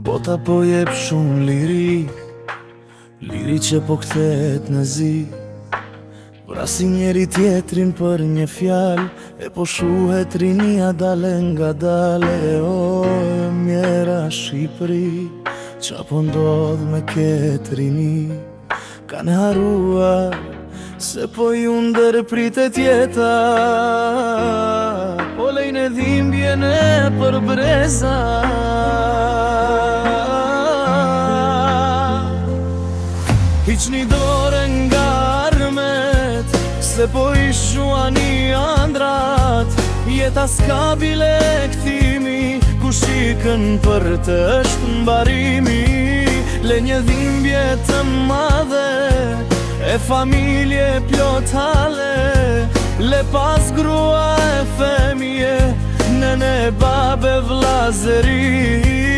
Bota po jep shumë liri, liri që po kthehet në zi. Vrasi njeri tjetrin për një fjal, e po shuhet rinia dale nga dale. O, e mjera Shqipëri, qa po ndodh me ketë rini? Kanë haruar, se po ju ndërpritet jeta, po lejnë e dhimbjen e për breza. Hiqni dore nga armet, se po i shuani andrat. Jeta s'ka bile kthimi, ku shikën për të është mbarimi. Le një dhimbje të madhe, e familje plot hale. Le pas grua e femje, nene, babe, vllazëri.